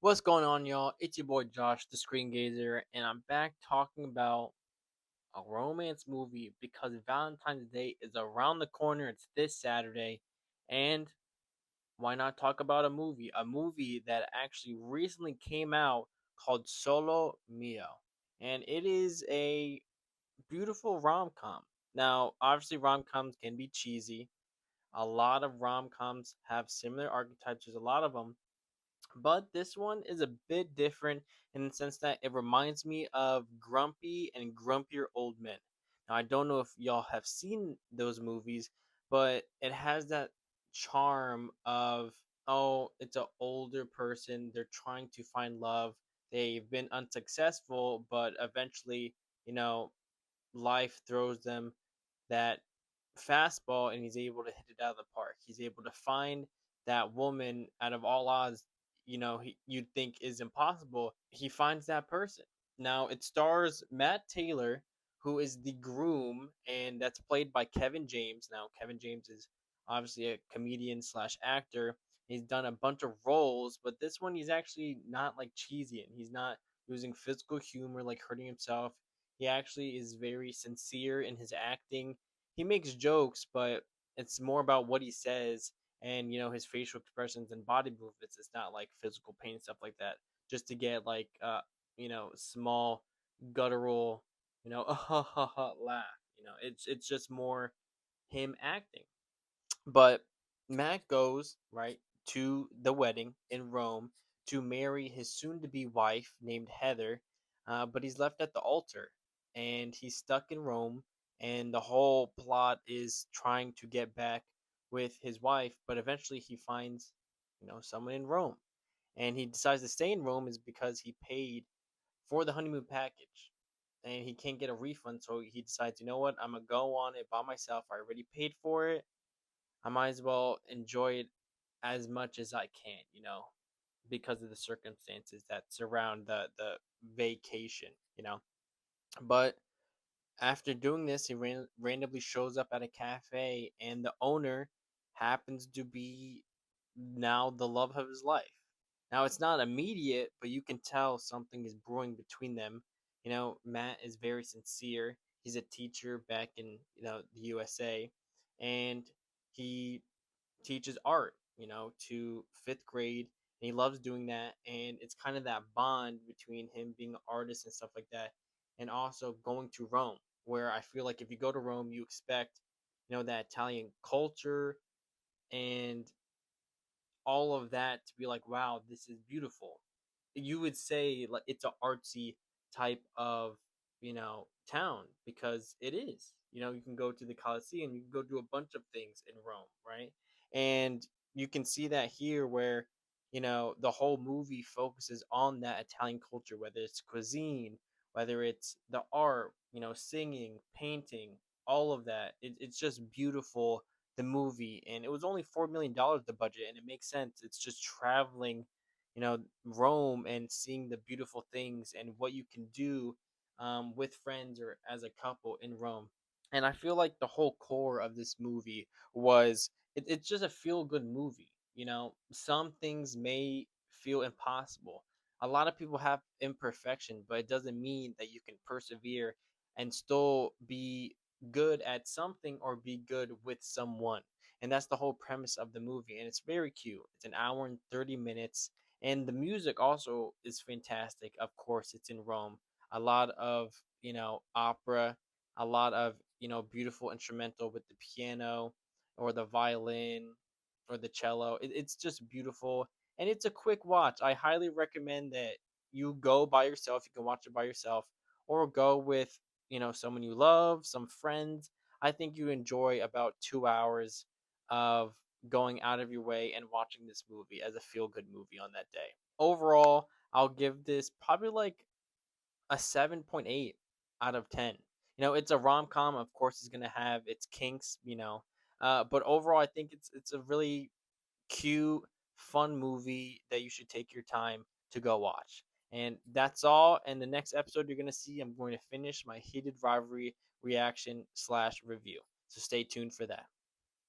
What's going on, y'all? It's your boy Josh, the Screen Gazer, and I'm back talking about a romance movie because Valentine's Day is around the corner. It's this Saturday, and why not talk about a movie? A movie that actually recently came out called Solo Mio, and it is a beautiful rom com. Now, obviously, rom coms can be cheesy. A lot of rom coms have similar archetypes. There's a lot of them, but this one is a bit different in the sense that it reminds me of Grumpy and Grumpier Old Men. Now, I don't know if y'all have seen those movies, but it has that charm of, oh, it's an older person. They're trying to find love. They've been unsuccessful, but eventually, you know, life throws them that fastball and he's able to hit it out of the park. He's able to find that woman out of all odds, you'd think is impossible. He finds that person. Now it stars Matt Taylor, who is the groom, and that's played by Kevin James. Now Kevin James is obviously a comedian slash actor. He's done a bunch of roles, but this one he's actually not like cheesy and he's not using physical humor like hurting himself. He actually is very sincere in his acting. He makes jokes, but it's more about what he says and his facial expressions and body movements. It's not like physical pain and stuff like that. Just to get like small guttural laugh. It's just more him acting. But Matt goes, right, to the wedding in Rome to marry his soon to be wife named Heather, but he's left at the altar and he's stuck in Rome. And the whole plot is trying to get back with his wife, but eventually he finds, someone in Rome. And he decides to stay in Rome is because he paid for the honeymoon package and he can't get a refund. So he decides, you know what, I'm going to go on it by myself. I already paid for it. I might as well enjoy it as much as I can, because of the circumstances that surround the vacation, But after doing this, he randomly shows up at a cafe, and the owner happens to be now the love of his life. Now it's not immediate, but you can tell something is brewing between them. Matt is very sincere. He's a teacher back in the USA, and he teaches art, to fifth grade. And he loves doing that. And it's kind of that bond between him being an artist and stuff like that. And also going to Rome, where I feel like if you go to Rome, you expect, that Italian culture and all of that to be like, wow, this is beautiful. You would say like it's a artsy type of town because it is. You can go to the Colosseum, you can go do a bunch of things in Rome, right? And you can see that here where the whole movie focuses on that Italian culture, whether it's cuisine, whether it's the art, singing, painting, all of that. It's just beautiful, the movie, and it was only $4 million the budget, and it makes sense. It's just traveling, Rome and seeing the beautiful things and what you can do with friends or as a couple in Rome. And I feel like the whole core of this movie was it's just a feel good movie. Some things may feel impossible. A lot of people have imperfection, but it doesn't mean that you can persevere and still be good at something or be good with someone. And that's the whole premise of the movie. And it's very cute. It's an hour and 30 minutes. And the music also is fantastic. Of course, it's in Rome. A lot of, opera, a lot of, beautiful instrumental with the piano or the violin or the cello. It's just beautiful. And it's a quick watch. I highly recommend that you go by yourself. You can watch it by yourself or go with someone you love, some friends. I think you enjoy about 2 hours of going out of your way and watching this movie as a feel good movie on that day. Overall, I'll give this probably like a 7.8 out of 10. It's a rom com. Of course, it's gonna have its kinks. But overall, I think it's a really cute, fun movie that you should take your time to go watch. And that's all. And the next episode you're gonna see, I'm going to finish my heated rivalry reaction slash review. So stay tuned for that.